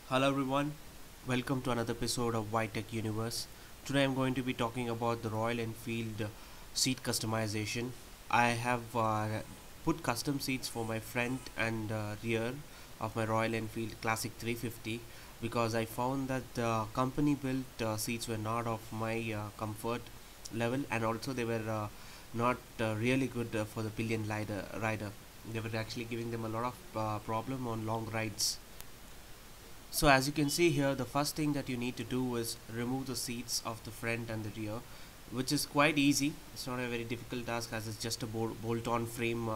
Hello everyone, welcome to another episode of White Tech Universe. Today I'm going to be talking about the Royal Enfield seat customization. I have put custom seats for my front and rear of my Royal Enfield Classic 350 because I found that the company built seats were not of my comfort level, and also they were not really good for the rider. They were actually giving them a lot of problem on long rides. So as you can see here, the first thing that you need to do is remove the seats of the front and the rear, which is quite easy. It's not a very difficult task as it's just a bolt-on frame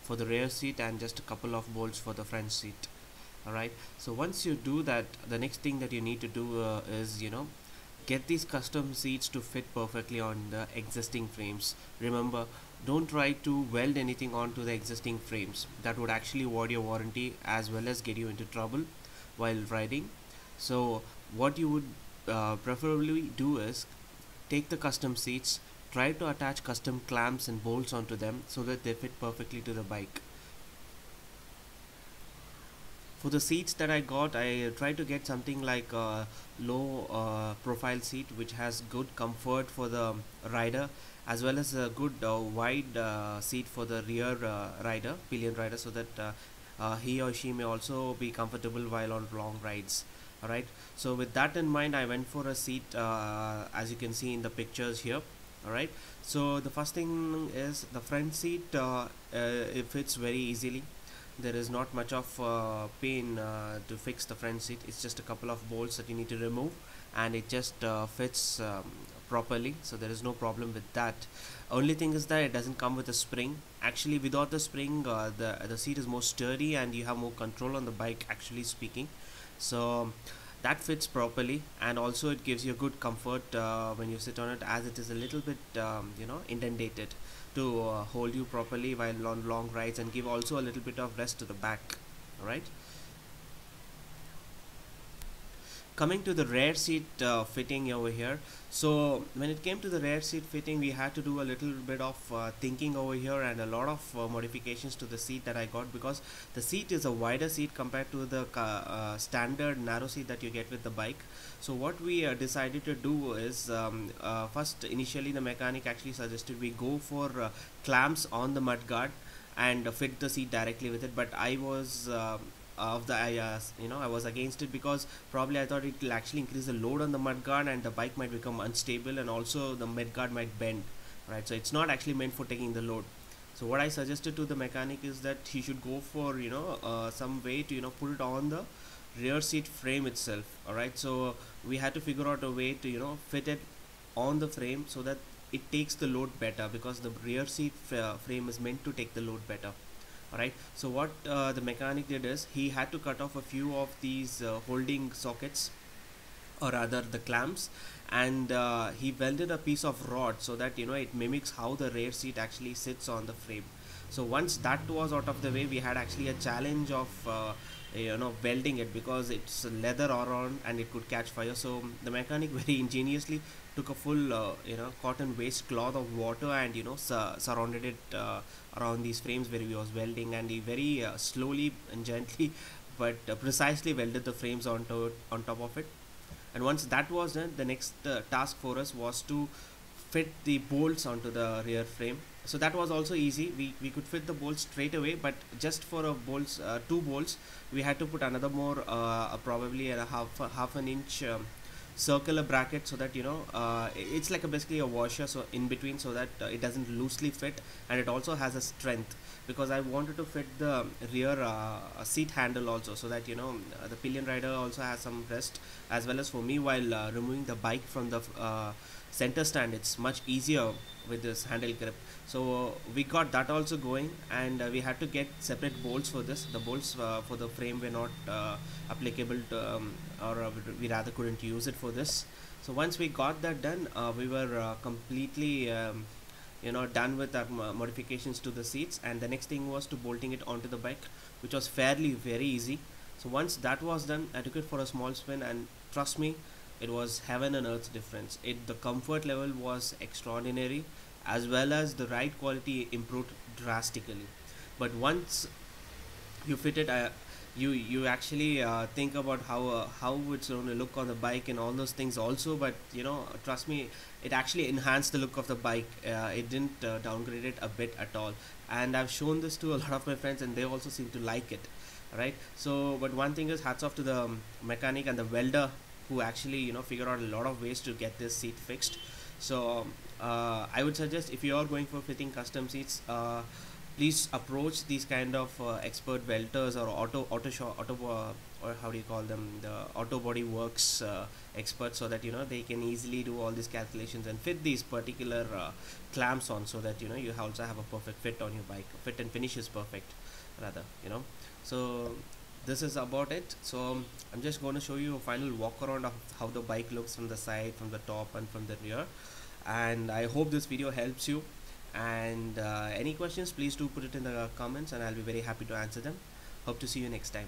for the rear seat and just a couple of bolts for the front seat. Alright, so once you do that, the next thing that you need to do is, get these custom seats to fit perfectly on the existing frames. Remember, don't try to weld anything onto the existing frames. That would actually void your warranty as well as get you into trouble while riding. So what you would preferably do is take the custom seats, try to attach custom clamps and bolts onto them so that they fit perfectly to the bike. For the seats that I got, I tried to get something like a low profile seat which has good comfort for the rider, as well as a good wide seat for the rear rider, pillion rider, so that he or she may also be comfortable while on long rides. Alright, so with that in mind, I went for a seat as you can see in the pictures here. Alright, so the first thing is the front seat. It fits very easily. There is not much of pain to fix the front seat. It's just a couple of bolts that you need to remove, and it just fits properly, so there is no problem with that. Only thing is that it doesn't come with a spring. Actually, without the spring, the seat is more sturdy and you have more control on the bike, actually speaking. So that fits properly, and also it gives you good comfort when you sit on it, as it is a little bit indented to hold you properly while on long rides, and give also a little bit of rest to the back. All right, coming to the rear seat fitting over here. So when it came to the rear seat fitting, we had to do a little bit of thinking over here, and a lot of modifications to the seat that I got, because the seat is a wider seat compared to the standard narrow seat that you get with the bike. So what we decided to do is, first initially the mechanic actually suggested we go for clamps on the mudguard and fit the seat directly with it, but I was of the I was against it, because probably I thought it will actually increase the load on the mudguard and the bike might become unstable, and also the mudguard might bend. Right, so it's not actually meant for taking the load. So what I suggested to the mechanic is that he should go for some way to put it on the rear seat frame itself. All right, so we had to figure out a way to fit it on the frame so that it takes the load better, because the rear seat frame is meant to take the load better. Alright, so what the mechanic did is he had to cut off a few of these holding sockets, or rather the clamps, and he welded a piece of rod so that it mimics how the rear seat actually sits on the frame. So once that was out of the way, we had actually a challenge of welding it, because it's leather around and it could catch fire. So the mechanic very ingeniously took a full cotton waste cloth of water, and surrounded it around these frames where he was welding, and he very slowly and gently but precisely welded the frames on top of it. And once that was done, the next task for us was to fit the bolts onto the rear frame. So that was also easy. We could fit the bolts straight away, but just for two bolts, we had to put another more probably a half an inch circular bracket, so that it's like basically a washer so in between, so that it doesn't loosely fit, and it also has a strength, because I wanted to fit the rear seat handle also, so that the pillion rider also has some rest, as well as for me while removing the bike from the center stand. It's much easier with this handle grip. So we got that also going, and we had to get separate bolts for this. The bolts for the frame were not applicable to, or we rather couldn't use it for this. So once we got that done, we were completely done with our modifications to the seats, and the next thing was to bolting it onto the bike, which was fairly very easy. So once that was done, I took it for a small spin, and trust me, it was heaven and earth difference. The comfort level was extraordinary, as well as the ride quality improved drastically. But once you fit it, you actually think about how it's going to look on the bike and all those things also, but trust me, it actually enhanced the look of the bike. It didn't downgrade it a bit at all, and I've shown this to a lot of my friends and they also seem to like it, right? So but one thing is, hats off to the mechanic and the welder who actually figure out a lot of ways to get this seat fixed. So I would suggest, if you are going for fitting custom seats, please approach these kind of expert welters or or how do you call them, the auto body works experts, so that they can easily do all these calculations and fit these particular clamps on, so that you also have a perfect fit on your bike. Fit and finish is perfect, rather. So this is about it. So I'm just going to show you a final walk around of how the bike looks from the side, from the top, and from the rear. And I hope this video helps you. And any questions, please do put it in the comments and I'll be very happy to answer them. Hope to see you next time.